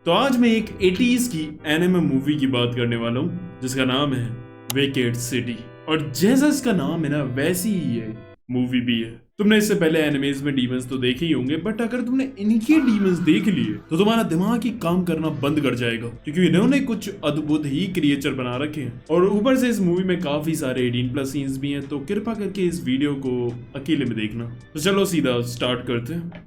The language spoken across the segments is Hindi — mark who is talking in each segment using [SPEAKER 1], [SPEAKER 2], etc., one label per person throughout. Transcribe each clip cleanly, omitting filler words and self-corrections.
[SPEAKER 1] तो आज मैं एक 80s की एनिमे मूवी की बात करने वाला हूँ जिसका नाम है विकेड सिटी। और जैसा इसका नाम है ना वैसी ही ये मूवी भी है। तुमने इससे पहले एनिमेज में डीमंस तो देखे ही होंगे, बट अगर तुमने इनके डीमंस देख लिए तो तुम्हारा दिमाग ही काम करना बंद कर जाएगा, क्योंकि इन्होंने कुछ अद्भुत ही क्रिएचर बना रखे हैं। और ऊपर से इस मूवी में काफी सारे 18+ सीन्स भी हैं, तो कृपा करके इस वीडियो को अकेले में देखना। तो चलो सीधा स्टार्ट करते हैं।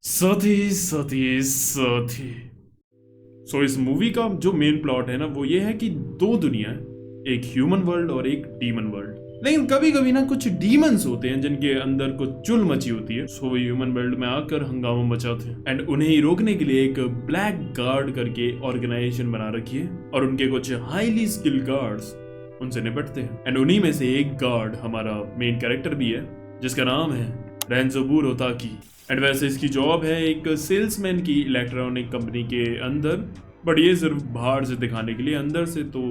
[SPEAKER 1] साथी सो इस मूवी का जो मेन प्लॉट है ना वो ये है कि दो दुनिया है, एक ह्यूमन वर्ल्ड और एक डीमन वर्ल्ड। लेकिन कभी कभी ना कुछ डीमंस होते हैं जिनके अंदर कुछ चुल मची होती है, सो वो ह्यूमन वर्ल्ड में आकर हंगामा मचाते हैं। एंड उन्हें ही रोकने के लिए एक ब्लैक गार्ड करके ऑर्गेनाइजेशन बना रखी है और उनके कुछ हाईली स्किल्ड गार्ड्स उनसे निपटते हैं। एंड उन्हीं में से एक गार्ड हमारा मेन कैरेक्टर भी है जिसका नाम है रेंजोबुरो ताकी। एंड वैसे इसकी जॉब है एक सेल्समैन की इलेक्ट्रॉनिक कंपनी के अंदर, बट ये सिर्फ बाहर से दिखाने के लिए, अंदर से तो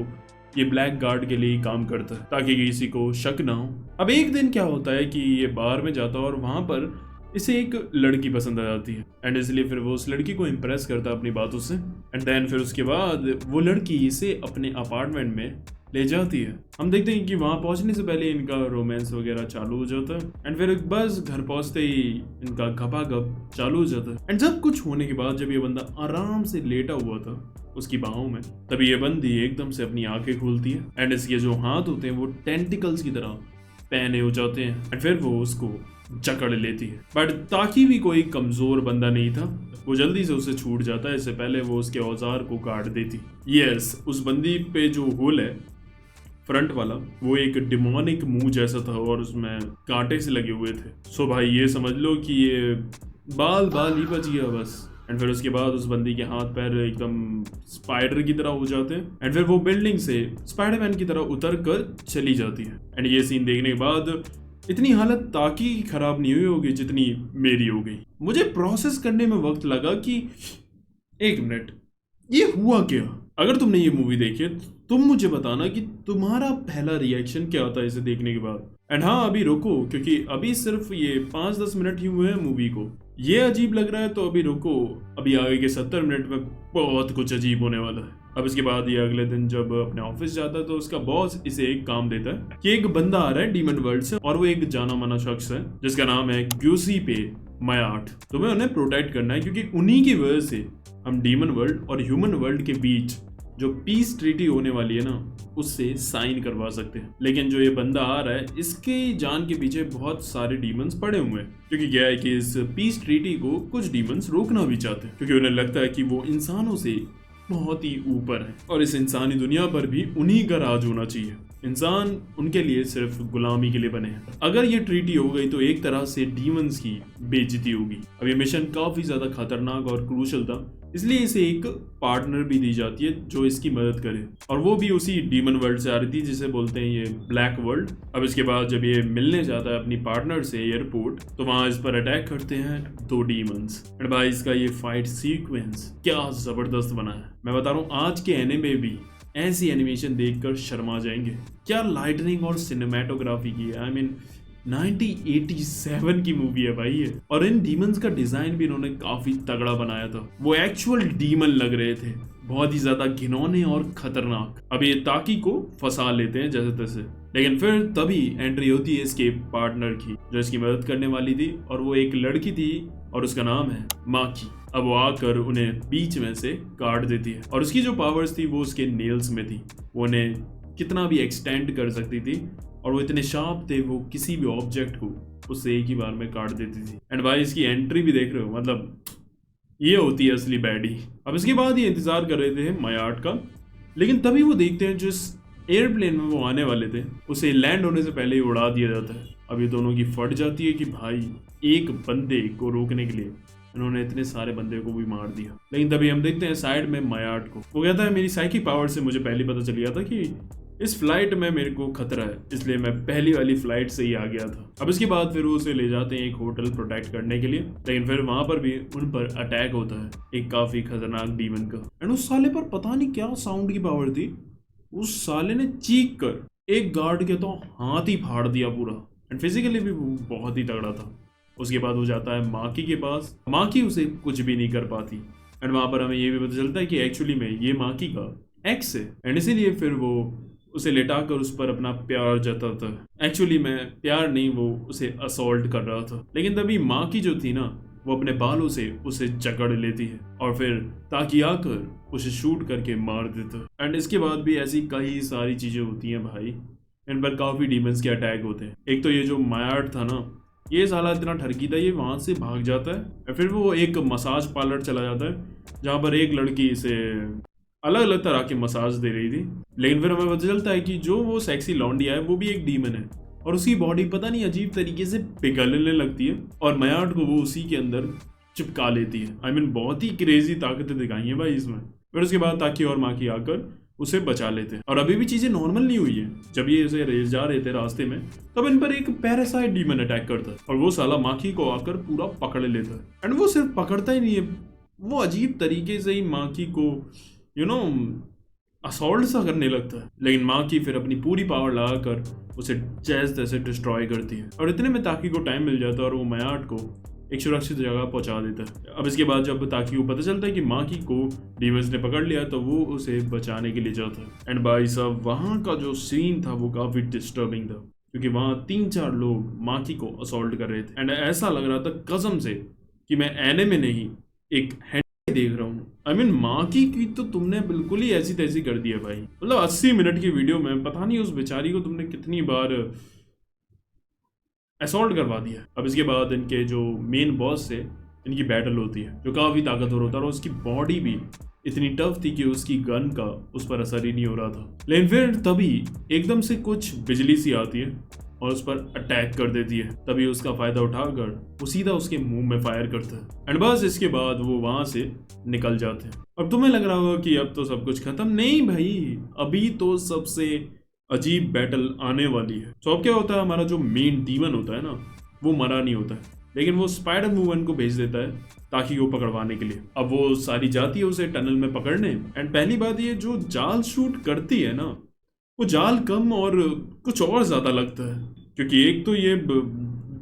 [SPEAKER 1] ये ब्लैक गार्ड के लिए ही काम करता है ताकि किसी को शक ना हो। अब एक दिन क्या होता है कि ये बाहर में जाता है और वहां पर इसे एक लड़की पसंद आ जाती है। एंड इसलिए फिर वो उस लड़की को इम्प्रेस करता है अपनी बातों से। एंड देन फिर उसके बाद वो लड़की इसे अपने अपार्टमेंट में ले जाती है। हम देखते हैं कि वहां पहुंचने से पहले इनका रोमांस वगैरह चालू हो जाता है। एंड फिर बस घर पहुंचते ही इनका घपाघप चालू हो जाता है। एंड जब कुछ होने के बाद जब ये बंदा आराम से लेटा हुआ था उसकी बाहों में, तभी ये बंदी एकदम से अपनी आंखें खोलती है। एंड इसके जो हाथ होते हैं वो टेंटिकल्स की तरह पहने हो जाते हैं। एंड फिर वो उसको जकड़ लेती है। बट ताकि भी कोई कमजोर बंदा नहीं था, वो जल्दी से उसे छूट जाता है। इससे पहले वो उसके औजार को काट देती। यस, उस बंदी पे जो होल है फ्रंट वाला, वो एक डिमोनिक मुंह जैसा था और उसमें कांटे से लगे हुए थे। सो भाई ये समझ लो कि ये बाल ही बच गया बस। एंड फिर उसके बाद उस बंदी के हाथ पैर एकदम स्पाइडर की तरह हो जाते हैं। एंड फिर वो बिल्डिंग से स्पाइडरमैन की तरह उतर कर चली जाती है। एंड ये सीन देखने के बाद इतनी हालत ताकि खराब नहीं हुई होगी जितनी मेरी हो गई। मुझे प्रोसेस करने में वक्त लगा कि एक मिनट, ये हुआ क्या। अगर तुमने ये मूवी देखी है तुम मुझे बताना कि तुम्हारा पहला रिएक्शन क्या था इसे देखने के बाद। एंड हाँ, अभी रुको, क्योंकि अभी सिर्फ ये 5-10 मिनट ही हुए हैं मूवी को। ये अजीब लग रहा है तो अभी रुको, अभी आगे के 70 मिनट में बहुत कुछ अजीब होने वाला है। अब इसके बाद ये अगले दिन जब अपने ऑफिस जाता है तो उसका बॉस इसे एक काम देता है कि एक बंदा आ रहा है डीमन वर्ल्ड से, और वो एक जाना माना शख्स है जिसका नाम है ग्यूसीपे मायाट। तुम्हें उन्हें प्रोटेक्ट करना है, क्योंकि उन्हीं की वजह से हम डीमन वर्ल्ड और ह्यूमन वर्ल्ड के बीच जो पीस ट्रीटी होने वाली है ना उससे साइन करवा सकते हैं। लेकिन जो ये बंदा आ रहा है इसके जान के पीछे बहुत सारे डीमंस पड़े हुए हैं, क्योंकि क्या है कि इस पीस ट्रीटी को कुछ डीमंस रोकना भी चाहते हैं, क्योंकि उन्हें लगता है कि वो इंसानों से बहुत ही ऊपर है और इस इंसानी दुनिया पर भी उन्हीं का राज होना चाहिए। इंसान उनके लिए सिर्फ गुलामी के लिए बने हैं। अगर ये ट्रीटी हो गई तो एक तरह से डीमंस की बेइज्जती होगी। अब ये मिशन काफी ज्यादा खतरनाक और क्रूशल था, इसलिए इसे एक पार्टनर भी दी जाती है जो इसकी मदद करे, और वो भी उसी डीमन वर्ल्ड से आ रही थी जिसे बोलते हैं ये ब्लैक वर्ल्ड। अब इसके बाद जब ये मिलने जाता है अपनी पार्टनर से एयरपोर्ट, तो वहां इस पर अटैक करते हैं दो डीमंस। एंड भाई इसका ये फाइट सीक्वेंस क्या जबरदस्त बना है। मैं बता रहा हूँ आज के एनिमे में भी ऐसी एनिमेशन देखकर शर्मा जाएंगे। क्या लाइटनिंग और सिनेमेटोग्राफी की है। आई मीन 1987 की मूवी है भाई ये। और इन डीमंस का डिजाइन भी इन्होंने काफी तगड़ा बनाया था। वो एक्चुअल डीमन लग रहे थे, बहुत ही ज्यादा घिनौने और खतरनाक। अब ये ताकी को फंसा लेते हैं जैसे तैसे, लेकिन फिर तभी एंट्री होती है इसके पार्टनर की जो इसकी मदद करने वाली थी, और वो एक लड़की थी और उसका नाम है माकी। अब वो आकर उन्हें बीच में से काट देती है, और उसकी जो पावर्स थी वो उसके नेल्स में थी। वो उन्हें कितना भी एक्सटेंड कर सकती थी, और वो इतने शार्प थे वो किसी भी ऑब्जेक्ट को उससे एक ही बार में काट देती थी। एंड भाई इसकी एंट्री भी देख रहे हो, मतलब ये होती है असली बैडी। अब इसके बाद ये इंतजार कर रहे थे मायाट का, लेकिन तभी वो देखते हैं जिस एयरप्लेन में वो आने वाले थे उसे लैंड होने से पहले ही उड़ा दिया जाता है। अब ये दोनों की फट जाती है कि भाई एक बंदे को रोकने के लिए इन्होंने इतने सारे बंदे को भी मार दिया। लेकिन तभी हम देखते हैं साइड में मायाट को। वो कहता है मेरी साइकिक पावर से मुझे पहले पता चल गया था कि इस फ्लाइट में मेरे को खतरा है, इसलिए मैं पहली वाली फ्लाइट से ही आ गया था। अब इसके बाद फिर वो उसे ले जाते हैं एक होटल प्रोटेक्ट करने के लिए, लेकिन फिर वहां पर भी उन पर अटैक होता है एक काफी खतरनाक डीमन का। एंड उस साले पर पता नहीं क्या साउंड की पावर थी, उस साले ने चीख कर एक गार्ड के तो हाथ ही फाड़ दिया पूरा। एंड फिजिकली भी वो बहुत ही तगड़ा था। उसके बाद वो जाता है माकी के पास। माकी उसे कुछ भी नहीं कर पाती, एंड वहां पर हमें ये भी पता चलता है कि एक्चुअली में ये माकी का एक्स है एंड इसीलिए फिर वो उसे लेटाकर उस पर अपना प्यार जताता है। एक्चुअली में प्यार नहीं, वो उसे असॉल्ट कर रहा था। लेकिन तभी माँ की जो थी ना, वो अपने बालों से उसे जकड़ लेती है और फिर ताकि आकर उसे शूट करके मार देता है। एंड इसके बाद भी ऐसी कई सारी चीजें होती हैं भाई, इन पर काफी डीमंस के अटैक होते हैं। एक तो ये जो मायार्ड था ना, ये साला इतना ठरकी था, ये वहां से भाग जाता है और फिर वो एक मसाज पार्लर चला जाता है जहां पर एक लड़की इसे अलग अलग तरह की मसाज दे रही थी। लेकिन फिर हमें पता चलता है कि जो वो सेक्सी लौंडिया है वो भी एक डीमन है और उसकी बॉडी पता नहीं अजीब तरीके से पिघलने लगती है और मयार्ड को वो उसी के अंदर चिपका लेती है। I mean, बहुत ही क्रेजी ताकतें दिखाई हैं भाई इसमें। फिर उसके बाद ताकि और माकी आकर उसे बचा लेते हैं और अभी भी चीजें नॉर्मल नहीं हुई है। जब ये उसे जा रहे थे रास्ते में, तब इन पर एक पैरासाइट डीमन अटैक करता है और वो साला माकी को आकर पूरा पकड़ लेता है। एंड वो सिर्फ पकड़ता ही नहीं है, वो अजीब तरीके से ही माकी को असॉल्ट सा करने लगता है। लेकिन माकी फिर अपनी पूरी पावर लगाकर उसे जैसे तैसे डिस्ट्रॉय करती है और इतने में ताकि को टाइम मिल जाता है और वो मयार्ड को एक सुरक्षित जगह पहुंचा देता है। अब इसके बाद जब ताकि को पता चलता है कि माकी को डीमंस ने पकड़ लिया, तो वो उसे बचाने के लिए जाता है। एंड भाई साहब, वहां का जो सीन था वो काफी डिस्टर्बिंग था क्योंकि वहां 3-4 लोग माकी को असॉल्ट कर रहे थे एंड ऐसा लग रहा था कसम से कि मैं एनिमे नहीं एक देख रहा हूँ। I mean, माकी की तो तुमने बिल्कुल ही ऐसी तैसी कर दिया भाई। मतलब 80 मिनट की वीडियो में पता नहीं उस बेचारी को तुमने कितनी बार असॉल्ट करवा दिया। अब इसके बाद इनके जो मेन बॉस से इनकी बैटल होती है जो काफी ताकतवर होता है और उसकी बॉडी भी इतनी टफ थी कि उसकी गन का उस पर असर ही नहीं हो रहा था। लेकिन फिर तभी एकदम से कुछ बिजली सी आती है और उस पर अटैक कर देती है। तभी उसका फायदा उठाकर वो सीधा उसके मुंह में फायर करता है एंड बस इसके बाद वो वहां से निकल जाते हैं। अब तुम्हें लग रहा होगा कि अब तो सब कुछ खत्म, नहीं भाई, अभी तो सबसे अजीब बैटल आने वाली है। तो अब क्या होता है, हमारा जो मेन डीमन होता है ना, वो मरा नहीं होता है, लेकिन वो स्पाइडर वुमन को भेज देता है ताकि वो पकड़वाने के लिए। अब वो सारी जाती है उसे टनल में पकड़ने एंड पहली बात ये जो जाल शूट करती है ना, वो जाल कम और कुछ और ज्यादा लगता है क्योंकि एक तो ये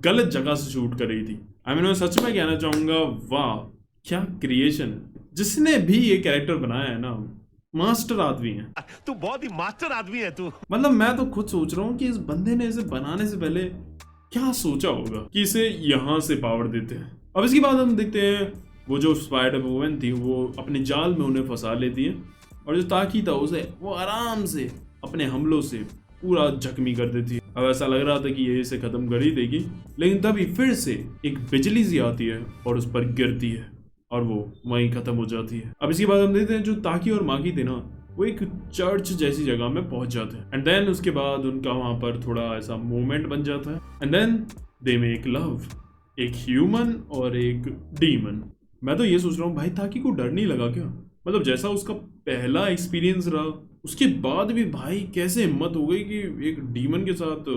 [SPEAKER 1] गलत जगह से शूट कर रही थी। मैं सच में कहना चाहूंगा, वाह क्या क्रिएशन है। जिसने भी ये कैरेक्टर बनाया है ना, मास्टर आदमी है।
[SPEAKER 2] तू बहुत ही मास्टर आदमी है तू।
[SPEAKER 1] मतलब मैं तो खुद सोच रहा हूँ कि इस बंदे ने इसे बनाने से पहले क्या सोचा होगा कि इसे यहाँ से पावर देते हैं। अब इसके बाद हम देखते हैं वो जो स्पाइडर वुमन थी वो अपने जाल में उन्हें फंसा लेती है और जो ताकि था उसे वो आराम से अपने हमलों से पूरा जख्मी कर देती है। अब ऐसा लग रहा था कि ये इसे खत्म कर ही देगी, लेकिन तभी फिर से एक बिजली सी आती है और उस पर गिरती है और वो वहीं खत्म हो जाती है। अब इसके बाद हम देखते हैं जो ताकि और माकी थे ना, वो एक चर्च जैसी जगह में पहुंच जाते हैं एंड देन उसके बाद उनका वहां पर थोड़ा ऐसा मूवमेंट बन जाता है and then they make love, एक ह्यूमन और एक डीमन। मैं तो ये सोच रहा हूँ भाई, ताकि को डर नहीं लगा क्या? मतलब जैसा उसका पहला एक्सपीरियंस रहा, उसके बाद भी भाई कैसे हिम्मत हो गई कि एक डीमन के साथ,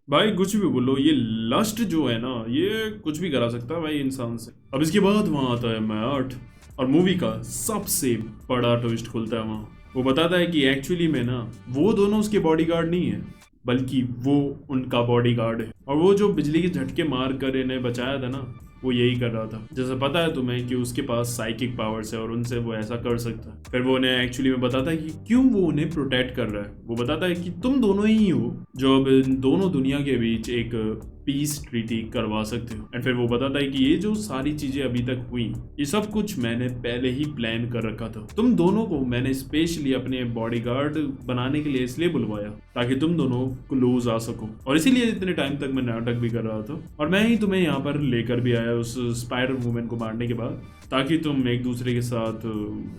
[SPEAKER 1] भाई कुछ भी बोलो, ये लस्ट जो है ना, ये कुछ भी करा सकता है भाई इंसान से। अब इसके बाद वहां आता है मैट और मूवी का सबसे बड़ा ट्विस्ट खुलता है वहां। वो बताता है कि एक्चुअली में ना वो दोनों उसके बॉडीगार्ड नहीं है, बल्कि वो उनका बॉडीगार्ड है और वो जो बिजली के झटके मार कर इन्हें बचाया था ना, वो यही कर रहा था। जैसे पता है तुम्हें कि उसके पास साइकिक पावर्स है और उनसे वो ऐसा कर सकता है। फिर वो उन्हें एक्चुअली में बताता है कि क्यों वो उन्हें प्रोटेक्ट कर रहा है। वो बताता है कि तुम दोनों ही हो जो अब इन दोनों दुनिया के बीच एक पीस ट्रीटी करवा सकते हो। एंड फिर वो बताता है कि ये जो सारी चीजें अभी तक हुई, ये सब कुछ मैंने पहले ही प्लान कर रखा था। तुम दोनों को मैंने स्पेशली अपने बॉडीगार्ड बनाने के लिए इसलिए बुलवाया ताकि तुम दोनों क्लोज आ सको, और इसीलिए इतने टाइम तक मैं नाटक भी कर रहा था और मैं ही तुम्हें यहाँ पर लेकर भी आया उस स्पाइडर वुमन को मारने के बाद, ताकि तुम एक दूसरे के साथ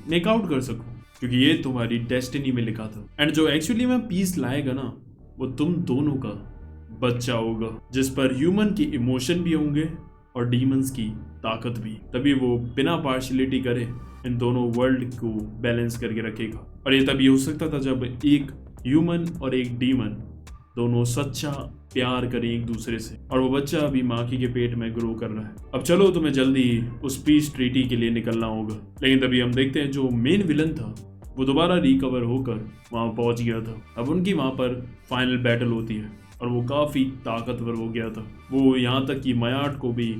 [SPEAKER 1] मेकआउट कर सको, क्योंकि ये तुम्हारी डेस्टिनी में लिखा था। एंड जो एक्चुअली में पीस लाएगा ना, वो तुम दोनों का बच्चा होगा, जिस पर ह्यूमन की इमोशन भी होंगे और डीमंस की ताकत भी। तभी वो बिना पार्शियलिटी करे इन दोनों वर्ल्ड को बैलेंस करके रखेगा। और ये तभी हो सकता था जब एक ह्यूमन और एक डीमन दोनों सच्चा प्यार करें एक दूसरे से, और वो बच्चा अभी माकी के पेट में ग्रो कर रहा है। अब चलो तुम्हें जल्दी उस पीस ट्रीटी के लिए निकलना होगा। लेकिन तभी हम देखते हैं जो मेन विलन था वो दोबारा रिकवर होकर वहां पहुंच गया था। अब उनकी वहां पर फाइनल बैटल होती है और वो काफी ताकतवर हो गया था। वो यहाँ तक कि मयार्ड को भी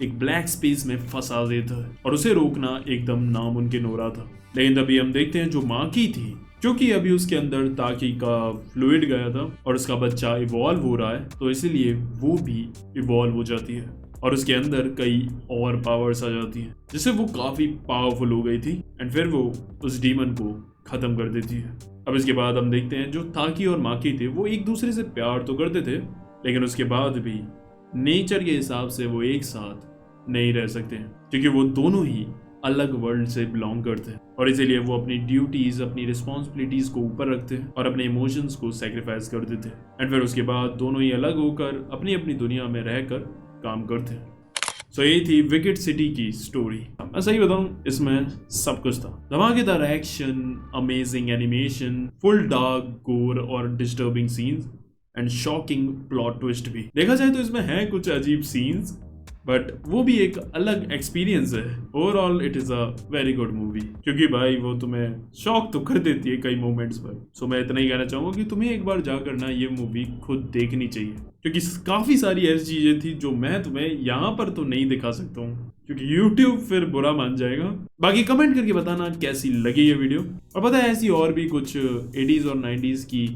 [SPEAKER 1] एक ब्लैक स्पेस में फंसा देता है और उसे रोकना एकदम नामुमकिन हो रहा था। लेकिन तभी हम देखते हैं जो माकी थी, क्योंकि अभी उसके अंदर ताकि का फ्लूइड गया था और उसका बच्चा इवॉल्व हो रहा है, तो इसलिए वो भी इवॉल्व हो जाती है और उसके अंदर कई और पावर्स आ जाती हैं, जिससे वो काफी पावरफुल हो गई थी एंड फिर वो उस डीमन को खत्म कर देती है। अब इसके बाद हम देखते हैं जो ताकि और माकी थे वो एक दूसरे से प्यार तो करते थे, लेकिन उसके बाद भी नेचर के हिसाब से वो एक साथ नहीं रह सकते हैं, क्योंकि वो दोनों ही अलग वर्ल्ड से बिलोंग करते हैं और इसीलिए वो अपनी ड्यूटीज, अपनी रिस्पॉन्सिबिलिटीज को ऊपर रखते हैं और अपने इमोशंस को सेक्रीफाइस कर देते हैं एंड फिर उसके बाद दोनों ही अलग होकर अपनी अपनी दुनिया में रहकर काम करते हैं। सो यही थी विकेड सिटी की स्टोरी। मैं सही बताऊं, इसमें सब कुछ था। धमाकेदार action, amazing animation, full dark गोर और disturbing scenes and shocking plot twist भी। देखा जाए तो इसमें है कुछ अजीब सीन्स, बट वो भी एक अलग एक्सपीरियंस है। Overall it is a very good movie, क्योंकि भाई वो तुम्हें शॉक तो कर देती है कई मोमेंट्स पर। सो मैं इतना ही कहना चाहूंगा कि तुम्हें एक बार जाकर ना ये मूवी खुद देखनी चाहिए, क्योंकि काफी सारी ऐसी चीजें थी जो मैं तुम्हें यहाँ पर तो नहीं दिखा सकता हूँ, क्योंकि YouTube फिर बुरा मान जाएगा। बाकी कमेंट करके बताना कैसी लगी ये वीडियो, और पता है ऐसी और भी कुछ 80s और 90s की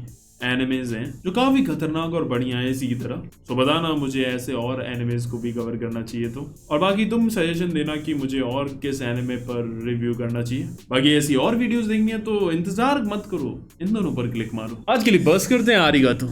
[SPEAKER 1] एनिमेज हैं जो काफी खतरनाक और बढ़िया है इसी की तरह। तो बताना मुझे ऐसे और एनिमेज को भी कवर करना चाहिए तो, और बाकी तुम सजेशन देना कि मुझे और किस एनिमे पर रिव्यू करना चाहिए। बाकी ऐसी और वीडियोस देखनी है तो इंतजार मत करो, इन दोनों पर क्लिक मारो। आज के लिए बस करते हैं, आरिगातो।